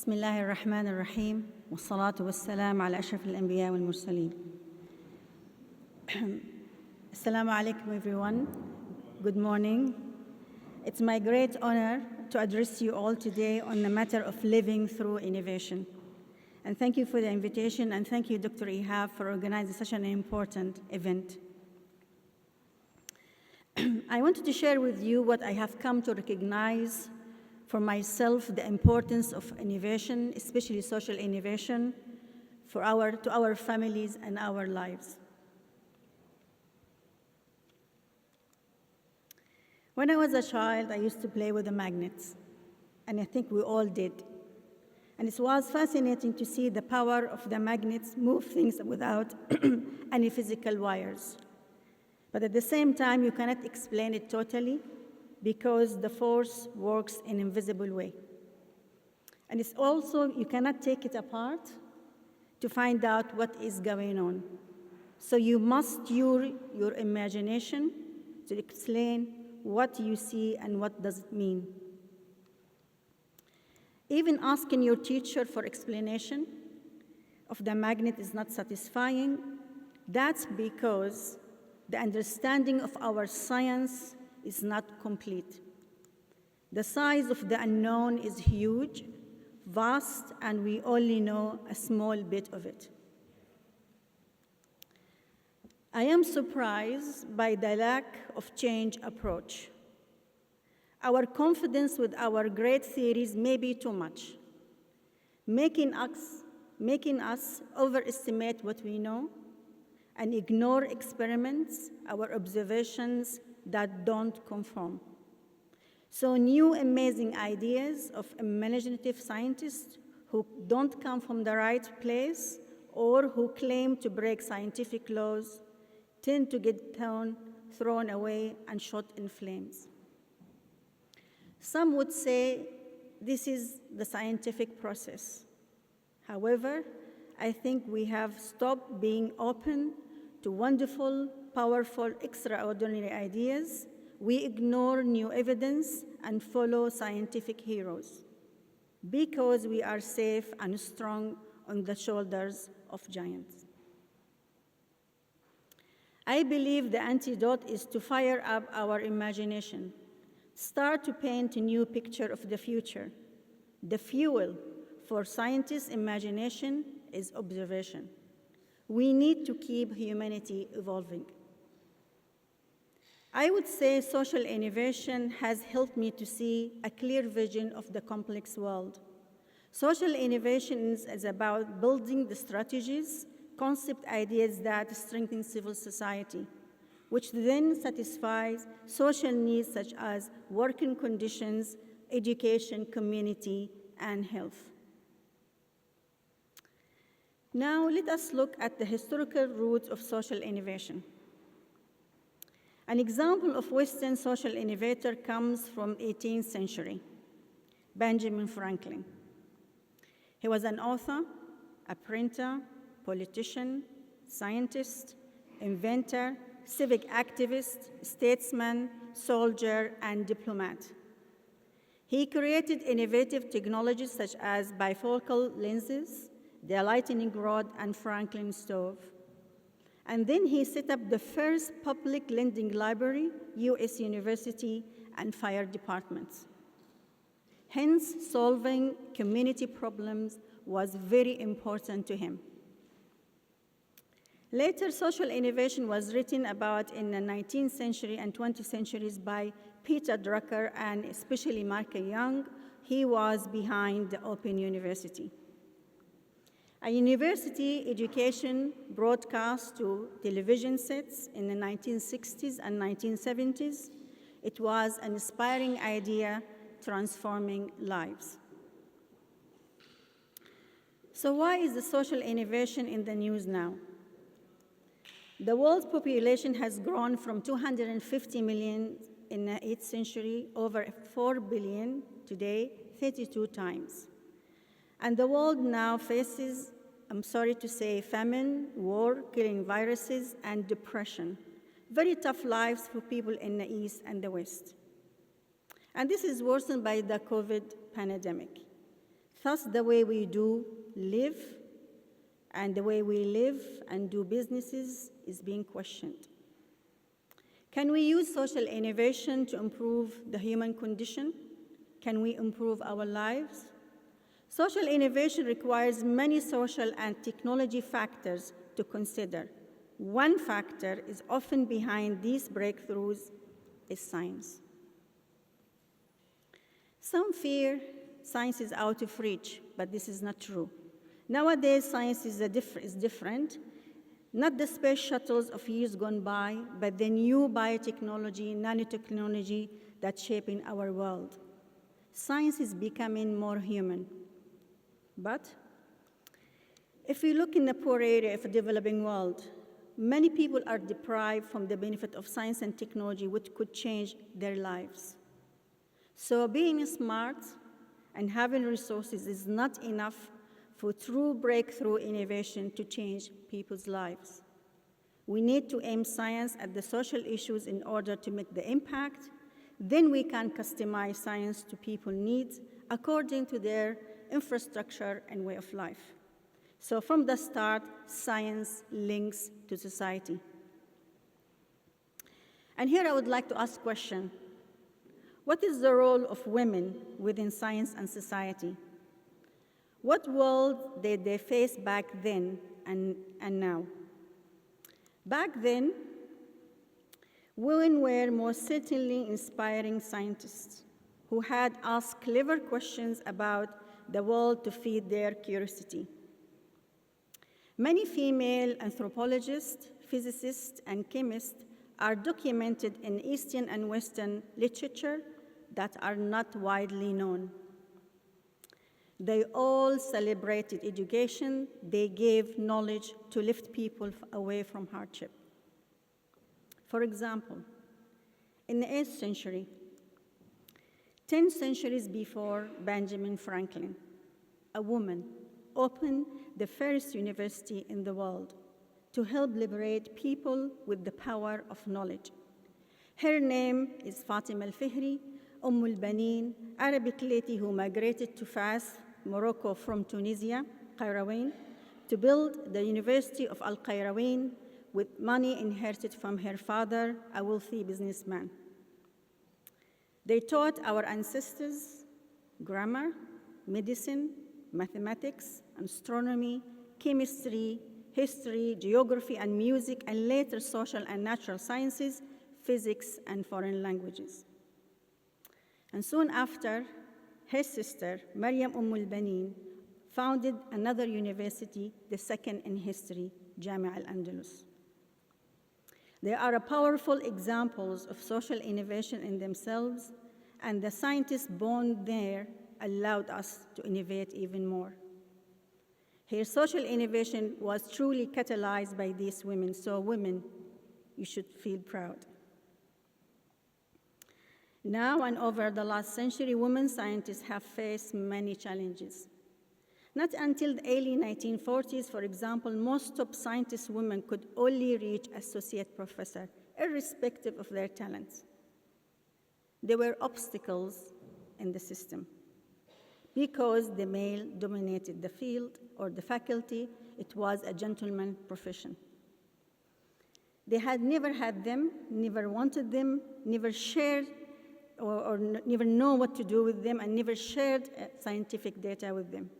بسم الله الرحمن الرحيم والصلاة والسلام على أشرف الأنبياء والمرسلين. Assalamu alaikum everyone. Good morning. It's my great honor to address you all today on the matter of living through innovation. And thank you for the invitation, and thank you, Dr. Ihab, for organizing such an important event. I wanted to share with you what I have come to recognize for myself, the importance of innovation, especially social innovation, to our families and our lives. When I was a child, I used to play with the magnets, and I think we all did. And it was fascinating to see the power of the magnets move things without any physical wires. But at the same time, you cannot explain it totally because the force works in an invisible way. And it's also, you cannot take it apart to find out what is going on. So you must use your imagination to explain what you see and what does it mean. Even asking your teacher for explanation of the magnet is not satisfying. That's because the understanding of our science is not complete. The size of the unknown is huge, vast, and we only know a small bit of it. I am surprised by the lack of change approach. Our confidence with our great theories may be too much, making us overestimate what we know and ignore experiments, our observations that don't conform. So new amazing ideas of imaginative scientists who don't come from the right place or who claim to break scientific laws tend to get thrown away and shot in flames. Some would say this is the scientific process. However, I think we have stopped being open to wonderful, powerful, extraordinary ideas. We ignore new evidence and follow scientific heroes because we are safe and strong on the shoulders of giants. I believe the antidote is to fire up our imagination, start to paint a new picture of the future. The fuel for scientists' imagination is observation. We need to keep humanity evolving. I would say social innovation has helped me to see a clear vision of the complex world. Social innovation is about building the strategies, concept ideas that strengthen civil society, which then satisfies social needs such as working conditions, education, community, and health. Now, let us look at the historical roots of social innovation. An example of Western social innovator comes from 18th century, Benjamin Franklin. He was an author, a printer, politician, scientist, inventor, civic activist, statesman, soldier, and diplomat. He created innovative technologies such as bifocal lenses, the lightning rod, and Franklin stove. And then he set up the first public lending library, US University, and fire departments. Hence, solving community problems was very important to him. Later, social innovation was written about in the 19th century and 20th centuries by Peter Drucker and especially Mark Young. He was behind the Open University. A university education broadcast to television sets in the 1960s and 1970s. It was an inspiring idea transforming lives. So why is the social innovation in the news now? The world's population has grown from 250 million in the 8th century, over 4 billion today, 32 times. And the world now faces, I'm sorry to say, famine, war, killing viruses, and depression. Very tough lives for people in the East and the West. And this is worsened by the COVID pandemic. Thus, the way we do live and the way we live and do businesses is being questioned. Can we use social innovation to improve the human condition? Can we improve our lives? Social innovation requires many social and technology factors to consider. One factor is often behind these breakthroughs is science. Some fear science is out of reach, but this is not true. Nowadays, science is different. Not the space shuttles of years gone by, but the new biotechnology, nanotechnology that's shaping our world. Science is becoming more human. But if we look in the poor area of the developing world, many people are deprived from the benefit of science and technology, which could change their lives. So being smart and having resources is not enough for true breakthrough innovation to change people's lives. We need to aim science at the social issues in order to make the impact. Then we can customize science to people's needs according to their infrastructure and way of life. So from the start, science links to society. And here I would like to ask a question. What is the role of women within science and society? What world did they face back then and now? Back then, women were most certainly inspiring scientists who had asked clever questions about the world to feed their curiosity. Many female anthropologists, physicists, and chemists are documented in Eastern and Western literature that are not widely known. They all celebrated education. They gave knowledge to lift people away from hardship. For example, in the 8th century, 10 centuries before Benjamin Franklin, a woman opened the first university in the world to help liberate people with the power of knowledge. Her name is Fatima al-Fihri, al-Banin, Arabic lady who migrated to Fas, Morocco from Tunisia, Qayrawin, to build the University of Al-Qayrawin with money inherited from her father, a wealthy businessman. They taught our ancestors grammar, medicine, mathematics, astronomy, chemistry, history, geography, and music, and later social and natural sciences, physics, and foreign languages. And soon after, her sister, Maryam al-Banin, founded another university, the second in history, Jamia al-Andalus. They are powerful examples of social innovation in themselves, and the scientists born there allowed us to innovate even more. Her social innovation was truly catalyzed by these women, so women, you should feel proud. Now and over the last century, women scientists have faced many challenges. Not until the early 1940s, for example, most top scientist women could only reach associate professor, irrespective of their talents. There were obstacles in the system. Because the male dominated the field or the faculty, it was a gentleman profession. They had never had them, never wanted them, never shared or never know what to do with them, and never shared scientific data with them.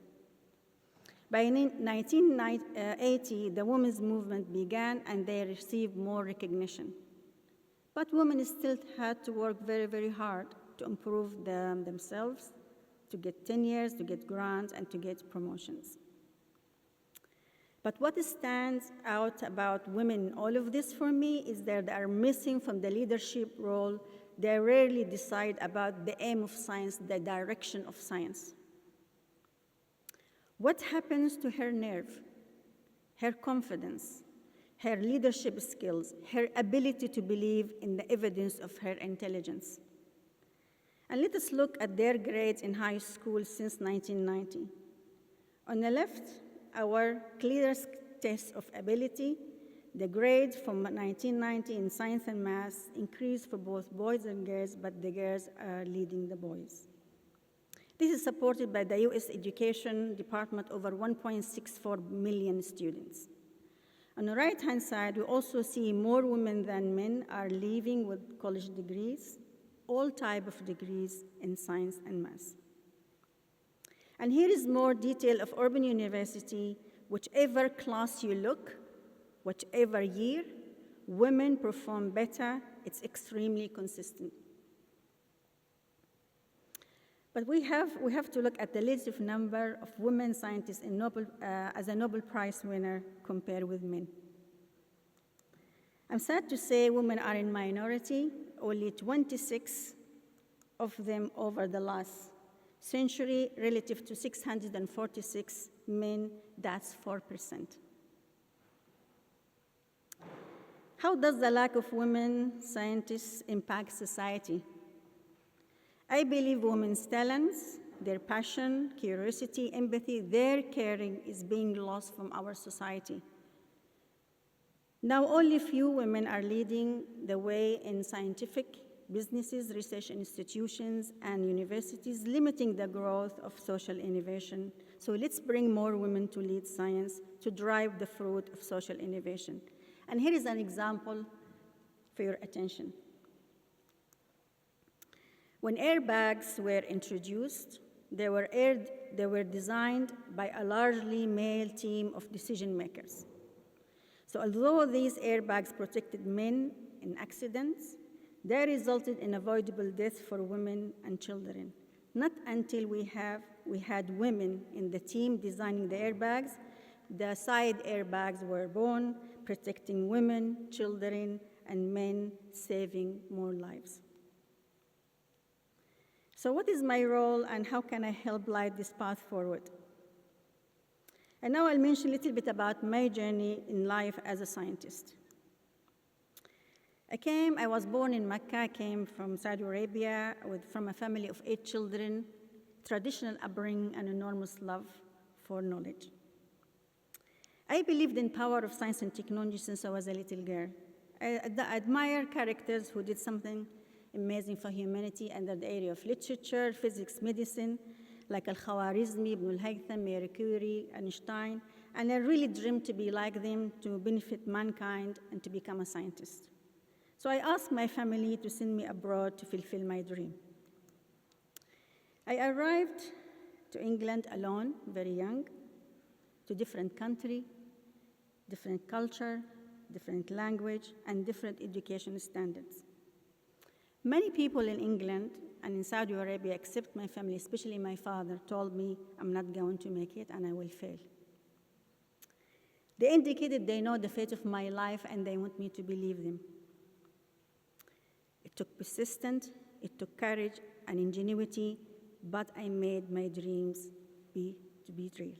By 1980, the women's movement began, and they received more recognition. But women still had to work very, very hard to improve themselves, to get tenures, to get grants, and to get promotions. But what stands out about women in all of this for me is that they are missing from the leadership role. They rarely decide about the aim of science, the direction of science. What happens to her nerve, her confidence, her leadership skills, her ability to believe in the evidence of her intelligence? And let us look at their grades in high school since 1990. On the left, our clearest test of ability. The grades from 1990 in science and math increased for both boys and girls, but the girls are leading the boys. This is supported by the US Education Department, over 1.64 million students. On the right-hand side, we also see more women than men are leaving with college degrees, all types of degrees in science and math. And here is more detail of urban university. Whichever class you look, whichever year, women perform better. It's extremely consistent. But we have to look at the relative number of women scientists in as a Nobel Prize winner compared with men. I'm sad to say women are in minority, only 26 of them over the last century, relative to 646 men, that's 4%. How does the lack of women scientists impact society? I believe women's talents, their passion, curiosity, empathy, their caring is being lost from our society. Now, only few women are leading the way in scientific businesses, research institutions, and universities, limiting the growth of social innovation. So let's bring more women to lead science to drive the fruit of social innovation. And here is an example for your attention. When airbags were introduced, they were designed by a largely male team of decision makers. So although these airbags protected men in accidents, they resulted in avoidable death for women and children. Not until we had women in the team designing the airbags, the side airbags were born, protecting women, children, and men, saving more lives. So what is my role and how can I help light this path forward? And now I'll mention a little bit about my journey in life as a scientist. I was born in Mecca. I came from Saudi Arabia from a family of 8 children, traditional upbringing and enormous love for knowledge. I believed in power of science and technology since I was a little girl. I admire characters who did something amazing for humanity under the area of literature, physics, medicine, like Al-Khwarizmi, Ibn al-Haytham, Marie Curie, Einstein, and I really dreamed to be like them, to benefit mankind, and to become a scientist. So I asked my family to send me abroad to fulfill my dream. I arrived to England alone, very young, to different country, different culture, different language, and different education standards. Many people in England and in Saudi Arabia, except my family, especially my father, told me I'm not going to make it and I will fail. They indicated they know the fate of my life and they want me to believe them. It took persistence, it took courage and ingenuity, but I made my dreams to be real.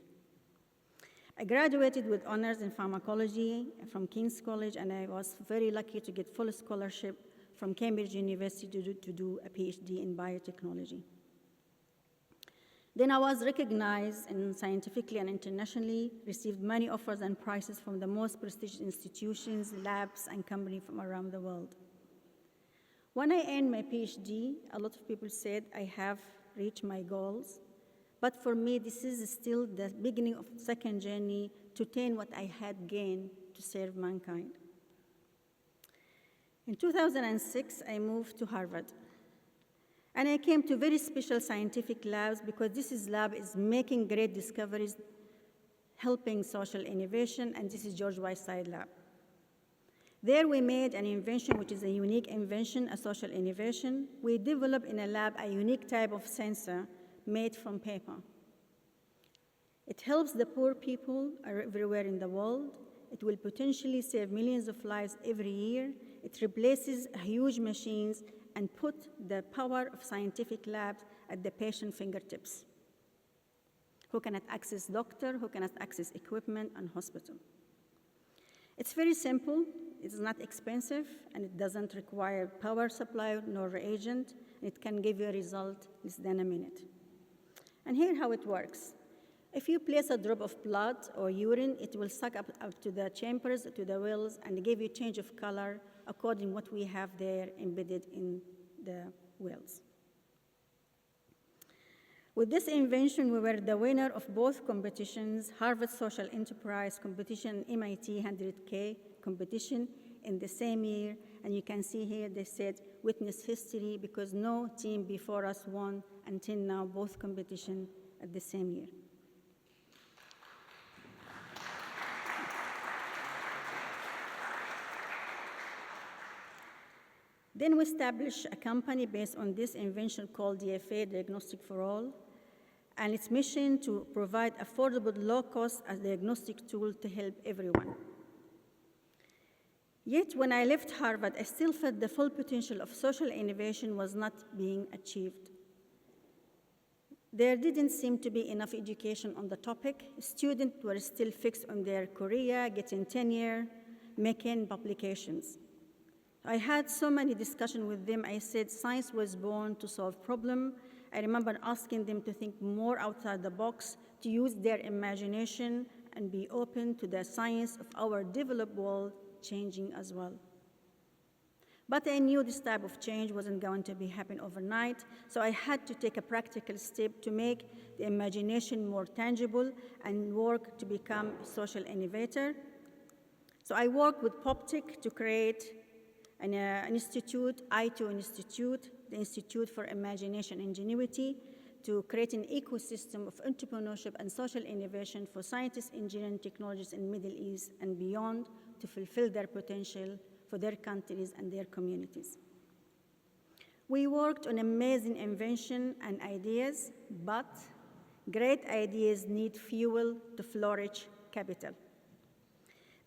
I graduated with honors in pharmacology from King's College, and I was very lucky to get full scholarship from Cambridge University to do a PhD in biotechnology. Then I was recognized scientifically and internationally, received many offers and prizes from the most prestigious institutions, labs, and companies from around the world. When I earned my PhD, a lot of people said I have reached my goals, but for me, this is still the beginning of the second journey to attain what I had gained to serve mankind. In 2006, I moved to Harvard. And I came to very special scientific labs because this lab is making great discoveries, helping social innovation, and this is George Whiteside Lab. There we made an invention, which is a unique invention, a social innovation. We developed in a lab a unique type of sensor made from paper. It helps the poor people everywhere in the world. It will potentially save millions of lives every year. It replaces huge machines and put the power of scientific labs at the patient fingertips, who cannot access doctor, who cannot access equipment and hospital. It's very simple, it's not expensive, and it doesn't require power supply nor reagent. It can give you a result in less than a minute. And here how it works. If you place a drop of blood or urine, it will suck up to the chambers, to the wells, and give you change of color according to what we have there embedded in the wells. With this invention, we were the winner of both competitions, Harvard Social Enterprise competition, MIT 100K competition in the same year. And you can see here they said, witness history, because no team before us won until now both competitions at the same year. Then we established a company based on this invention called DFA, Diagnostic for All, and its mission to provide affordable, low-cost diagnostic tool to help everyone. Yet, when I left Harvard, I still felt the full potential of social innovation was not being achieved. There didn't seem to be enough education on the topic. Students were still fixed on their career, getting tenure, making publications. I had so many discussions with them. I said science was born to solve problems. I remember asking them to think more outside the box, to use their imagination and be open to the science of our developed world changing as well. But I knew this type of change wasn't going to be happen overnight, so I had to take a practical step to make the imagination more tangible and work to become a social innovator. So I worked with PopTech to create an institute, I2 Institute, the Institute for Imagination and Ingenuity, to create an ecosystem of entrepreneurship and social innovation for scientists, engineers, and technologists in the Middle East and beyond to fulfill their potential for their countries and their communities. We worked on amazing invention and ideas, but great ideas need fuel to flourish, capital.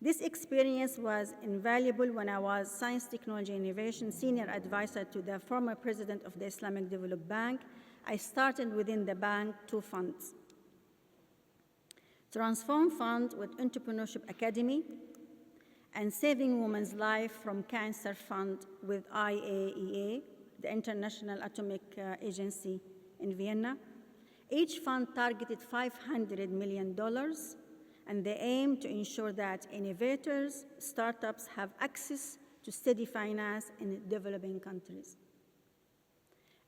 This experience was invaluable when I was Science, Technology, Innovation Senior Advisor to the former President of the Islamic Development Bank. I started within the bank 2 funds. Transform Fund with Entrepreneurship Academy, and Saving Women's Life from Cancer Fund with IAEA, the International Atomic Agency in Vienna. Each fund targeted $500 million, and they aim to ensure that innovators, startups have access to steady finance in developing countries.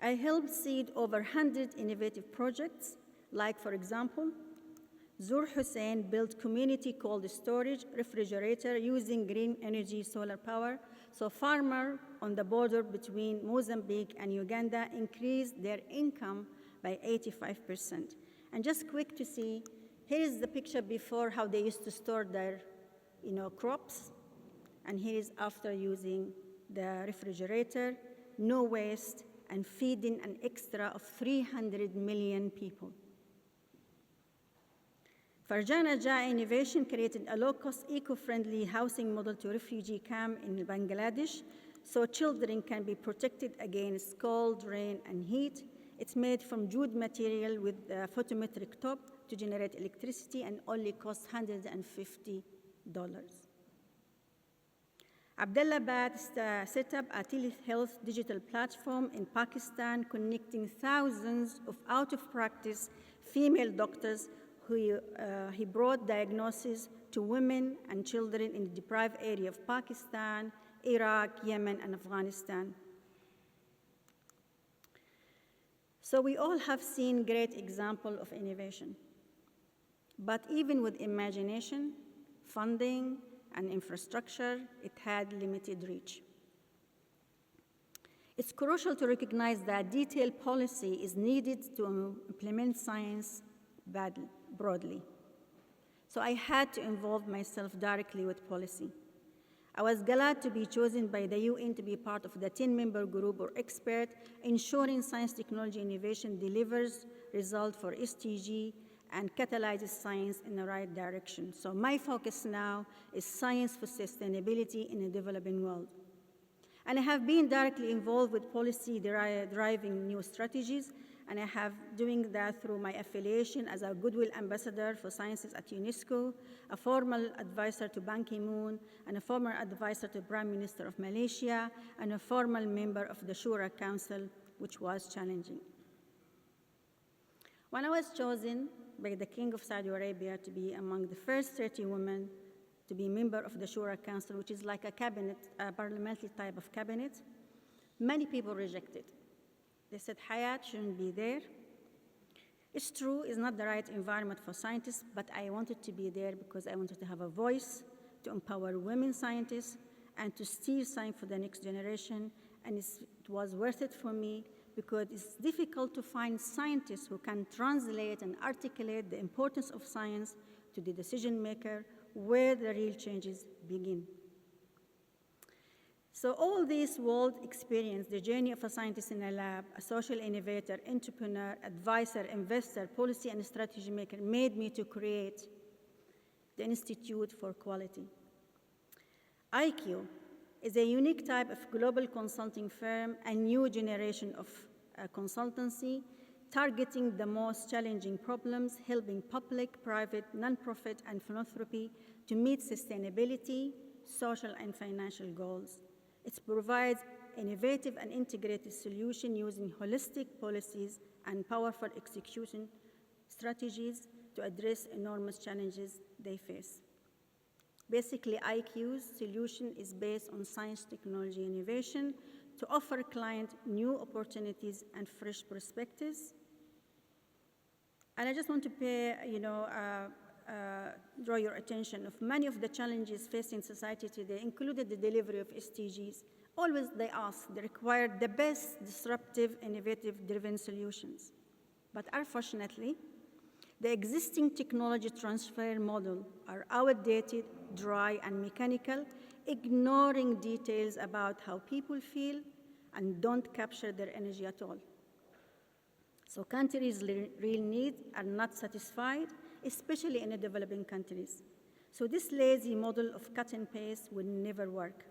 I helped seed over 100 innovative projects, like, for example, Zur Hussein built community cold storage refrigerator using green energy solar power, so farmers on the border between Mozambique and Uganda increased their income by 85%. And just quick to see, here is the picture before how they used to store their crops, and here is after using the refrigerator, no waste, and feeding an extra of 300 million people. Farjana Jha Innovation created a low-cost, eco-friendly housing model to refugee camp in Bangladesh, so children can be protected against cold, rain, and heat. It's made from jute material with a photometric top to generate electricity and only costs $150. Abdallabad set up a telehealth digital platform in Pakistan, connecting thousands of out-of-practice female doctors who he brought diagnoses to women and children in the deprived area of Pakistan, Iraq, Yemen, and Afghanistan. So we all have seen great example of innovation. But even with imagination, funding, and infrastructure, it had limited reach. It's crucial to recognize that detailed policy is needed to implement science broadly. So I had to involve myself directly with policy. I was glad to be chosen by the UN to be part of the 10-member group or expert, ensuring science, technology, innovation delivers results for SDG and catalyzes science in the right direction. So my focus now is science for sustainability in a developing world. And I have been directly involved with policy driving new strategies, and I have doing that through my affiliation as a Goodwill Ambassador for Sciences at UNESCO, a formal advisor to Ban Ki-moon, and a former advisor to Prime Minister of Malaysia, and a formal member of the Shura Council, which was challenging. When I was chosen by the King of Saudi Arabia to be among the first 30 women to be a member of the Shura Council, which is like a cabinet, a parliamentary type of cabinet, many people rejected. They said, Hayat shouldn't be there. It's true, it's not the right environment for scientists, but I wanted to be there because I wanted to have a voice, to empower women scientists, and to steer science for the next generation. And it was worth it for me because it's difficult to find scientists who can translate and articulate the importance of science to the decision maker where the real changes begin. So all this world experience, the journey of a scientist in a lab, a social innovator, entrepreneur, advisor, investor, policy and strategy maker, made me to create the Institute for Quality. IQ is a unique type of global consulting firm, a new generation of consultancy, targeting the most challenging problems, helping public, private, nonprofit, and philanthropy to meet sustainability, social, and financial goals. It provides innovative and integrated solutions using holistic policies and powerful execution strategies to address enormous challenges they face. Basically, IQ's solution is based on science, technology, innovation to offer clients new opportunities and fresh perspectives. And I just want to draw your attention of many of the challenges facing society today, included the delivery of SDGs. Always they ask, they require the best disruptive, innovative driven solutions. But unfortunately, the existing technology transfer model are outdated, dry, and mechanical, ignoring details about how people feel and don't capture their energy at all. So countries' real needs are not satisfied, especially in the developing countries. So this lazy model of cut and paste will never work.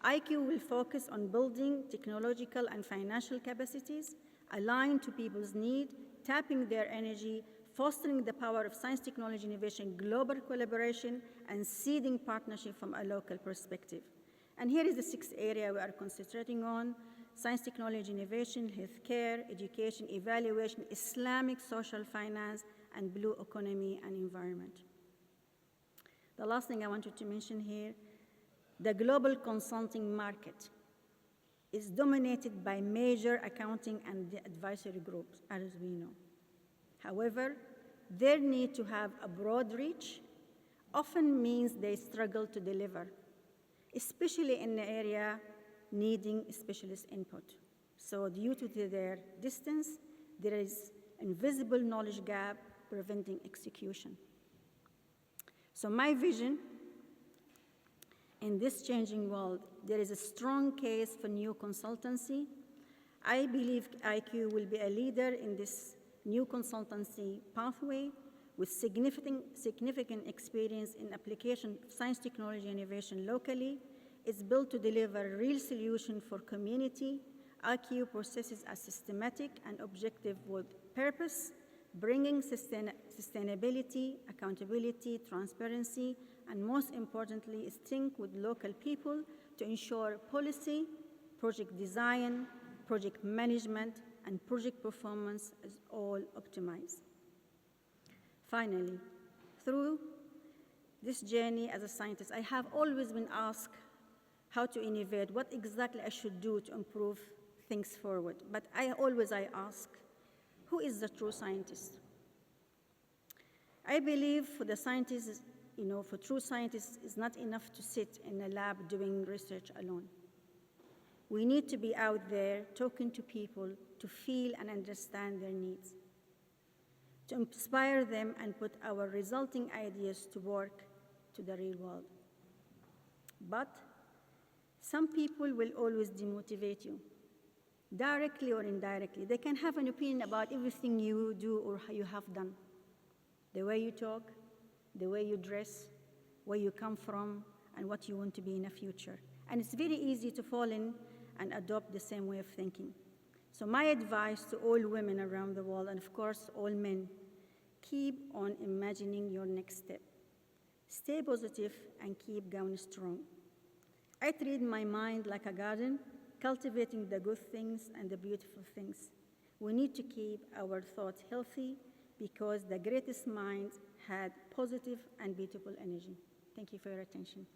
IQ will focus on building technological and financial capacities, aligned to people's needs, tapping their energy, fostering the power of science, technology, innovation, global collaboration, and seeding partnership from a local perspective. And here is the sixth area we are concentrating on: science, technology, innovation, healthcare, education, evaluation, Islamic social finance, and blue economy and environment. The last thing I wanted to mention here, the global consulting market is dominated by major accounting and advisory groups, as we know. However, their need to have a broad reach often means they struggle to deliver, especially in the area needing specialist input. So due to their distance, there is invisible knowledge gap preventing execution. So my vision, in this changing world, there is a strong case for new consultancy. I believe IQ will be a leader in this new consultancy pathway with significant experience in application of science, technology, innovation locally. It's built to deliver real solution for community. IQ processes are systematic and objective with purpose, bringing sustainability, accountability, transparency, and most importantly, is think with local people to ensure policy, project design, project management, and project performance is all optimized. Finally, through this journey as a scientist, I have always been asked how to innovate, what exactly I should do to improve things forward. But I ask, who is the true scientist? I believe for the scientists, for true scientists, it's not enough to sit in a lab doing research alone. We need to be out there talking to people to feel and understand their needs, to inspire them and put our resulting ideas to work to the real world. But some people will always demotivate you, directly or indirectly. They can have an opinion about everything you do or how you have done, the way you talk, the way you dress, where you come from, and what you want to be in the future. And it's very easy to fall in and adopt the same way of thinking. So my advice to all women around the world, and of course all men, keep on imagining your next step. Stay positive and keep going strong. I treat my mind like a garden, cultivating the good things and the beautiful things. We need to keep our thoughts healthy because the greatest minds had positive and beautiful energy. Thank you for your attention.